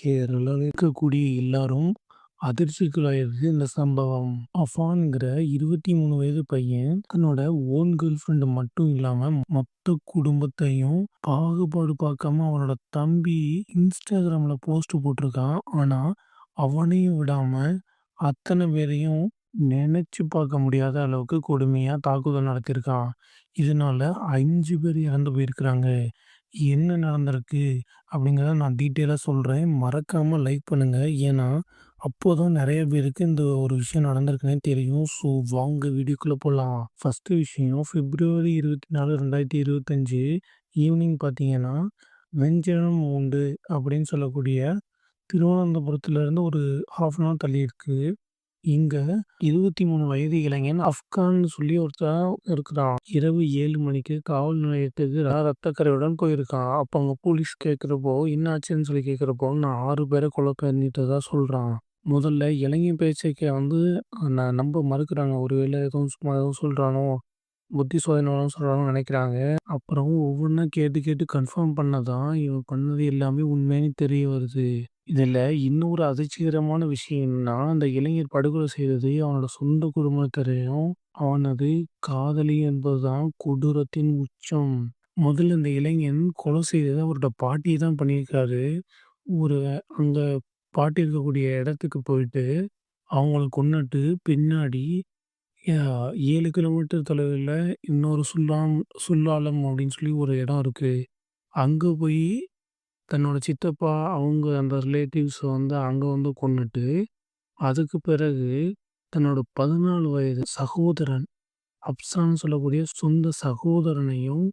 கேரளால இருக்கக்கூடிய எல்லாரும் அதிர்ச்சிக்குள்ளாயிருக்கு இந்த சம்பவம். அஃபான்ங்கிற 23 வயது பையன் தன்னோட ஓன் கேர்ள் ஃப்ரெண்ட் மட்டும் இல்லாம மொத்த குடும்பத்தையும் பாகுபாடு பார்க்காம அவனோட தம்பி இன்ஸ்டாகிராம்ல போஸ்ட் போட்டிருக்கான். ஆனா அவனையும் விடாம அத்தனை பேரையும் நினைச்சு பார்க்க முடியாத அளவுக்கு கொடுமையா தாக்குதல் நடத்தியிருக்கான். இதனால 5 பேர் இறந்து போயிருக்கிறாங்க. என்ன நடந்திருக்கு அப்படிங்கிறத நான் டீட்டெயிலா சொல்றேன். மறக்காம லைக் பண்ணுங்க. ஏன்னா, அப்போதான் நெறைய பேருக்கு இந்த ஒரு விஷயம் நடந்திருக்குன்னே தெரியும். ஸோ வாங்க வீடியோக்குள்ள போலாம். ஃபர்ஸ்ட்டு விஷயம் பிப்ரவரி 24, 2025 ஈவினிங் பார்த்தீங்கன்னா, வெஞ்சரம் உண்டு அப்படின்னு சொல்லக்கூடிய திருவனந்தபுரத்துலேருந்து ஒரு 1/2 அன் ஹவர் தள்ளி இருக்கு. இங்க 23 வயது இளைஞன் அஃப்கான்னு சொல்லி ஒருத்தன் இருக்கிறான். இரவு 7 மணிக்கு காவல் நிலையத்துக்கு ரத்த கறையுடன் போயிருக்கான். அப்ப அங்க போலீஸ் கேட்கிறப்போ, "என்ன ஆச்சுன்னு?" சொல்லி கேட்கிறப்போ, "நான் 6 பேர கொலை பண்ணிட்டதா" சொல்றான். முதல்ல இளைஞன் பேச்சைக்க நம்ப மறுக்கிறாங்க. ஒருவேளை எதுவும் சும்மா எதுவும் சொல்றானோ, புத்தி சோதனை சொல்றானோன்னு நெனைக்கிறாங்க. அப்புறம் ஒவ்வொன்னா கேட்டு கேட்டு கன்ஃபார்ம் பண்ணதான் இவன் பண்ணது எல்லாமே உண்மைன்னு தெரிய வருது. இதுல இன்னொரு அதிர்ச்சிகரமான விஷயம் என்னன்னா, அந்த இளைஞர் படுகொலை செய்தது அவனோட சொந்த குடும்பத்தினரையும், அவனது காதலி என்பதுதான் கொடூரத்தின் உச்சம். முதல்ல இந்த இளைஞன் கொலை செய்தது அவரோட பாட்டி தான் பண்ணியிருக்காரு. ஒரு அங்க பாட்டி இருக்கக்கூடிய இடத்துக்கு போயிட்டு, அவங்கள கொன்னுட்டு பின்னாடி ய 7 கிலோமீட்டர் தொலைவில இன்னொரு சுல்லாலம் அப்படின்னு சொல்லி ஒரு இடம் இருக்கு. அங்க போயி தன்னோட சித்தப்பா, அவங்க அந்த ரிலேட்டிவ்ஸ் அங்க கொன்னுட்டு, அதுக்கு பிறகு தன்னோட 14 வயது சகோதரன், அப்சான்னு சொல்லக்கூடிய சொந்த சகோதரனையும்,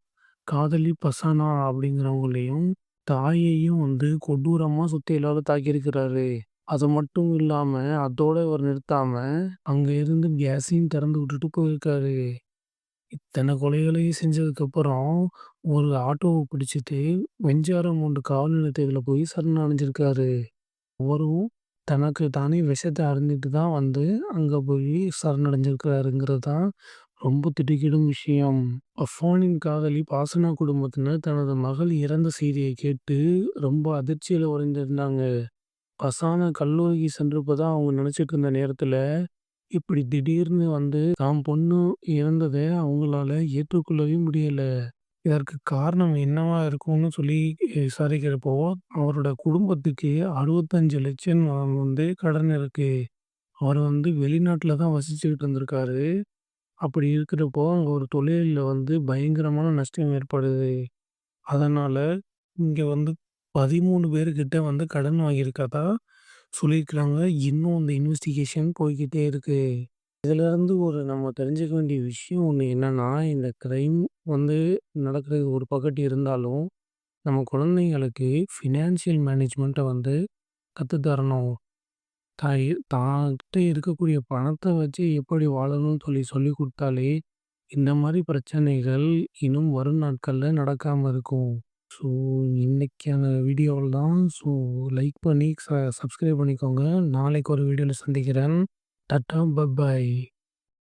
காதலி பசானா அப்படிங்கிறவங்களையும், தாயையும் கொடூரமா சுத்தியலால தாக்கியிருக்கிறாரு. அது மட்டும் இல்லாம, அதோட இவர் நிறுத்தாம, அங்க இருந்து கேஸையும் திறந்து விட்டுட்டு போயிருக்காரு. இத்தனை கொலைகளையும் செஞ்சதுக்கப்புறம், ஒரு ஆட்டோவ பிடிச்சுட்டு வெஞ்சாரமூண்டு காவல் நிலையத்துல போய் சரணடைஞ்சிருக்காரு. அவரும் தனக்கு தானே விஷத்த அருந்திட்டு தான் அங்க போய் சரணடைஞ்சிருக்காருங்கிறது தான் ரொம்ப திடுக்கிடும் விஷயம். அஃபானின் காதலி பாசனா குடும்பத்தினர் தனது மகள் இறந்த செய்திய கேட்டு ரொம்ப அதிர்ச்சியில உறைந்திருந்தாங்க. பசானா கல்லூரிக்கு சென்றிருப்பதா அவங்க நினைச்சிட்டு இருந்த நேரத்துல, இப்படி திடீர்னு தான் பொண்ணு இறந்தத அவங்களால ஏற்றுக்கொள்ளவே முடியல. இதற்கு காரணம் என்னவா இருக்கும்னு சொல்லி விசாரிக்கிறப்போ, அவரோட குடும்பத்துக்கு 65,00,000 கடன் இருக்கு. அவர் வெளிநாட்ல தான் வசிச்சுக்கிட்டு இருந்திருக்காரு. அப்படி இருக்கிறப்போ, அங்க ஒரு தொழில்ல பயங்கரமான நஷ்டம் ஏற்படுது. அதனால இங்க 13 பேர்கிட்ட கடன் வாங்கியிருக்கதா சொல்லியிருக்கிறாங்க. இன்னும் அந்த இன்வெஸ்டிகேஷன் போய்க்கிட்டே இருக்கு. இதுலருந்து நம்ம தெரிஞ்சுக்க வேண்டிய விஷயம் ஒண்ணு என்னன்னா, இந்த கிரைம் வந்து நடக்கிறது ஒரு பக்கட்டு இருந்தாலும், நம்ம குழந்தைங்களுக்கு ஃபினான்ஷியல் மேனேஜ்மெண்ட்ட கத்து தரணும். தான்கிட்ட இருக்கக்கூடிய பணத்த வச்சு எப்படி வாழணும்னு சொல்லிக் குடுத்தாலே, இந்த மாரி பிரச்சனைகள் இன்னும் வரும் நாட்கள்ல நடக்காம இருக்கும். ஸோ, இன்னைக்கான வீடியோ தான். ஸோ, லைக் பண்ணி சப்ஸ்கிரைப் பண்ணிக்கோங்க. நாளைக்கு ஒரு வீடியோல சந்திக்கிறேன். Tata, bye bye.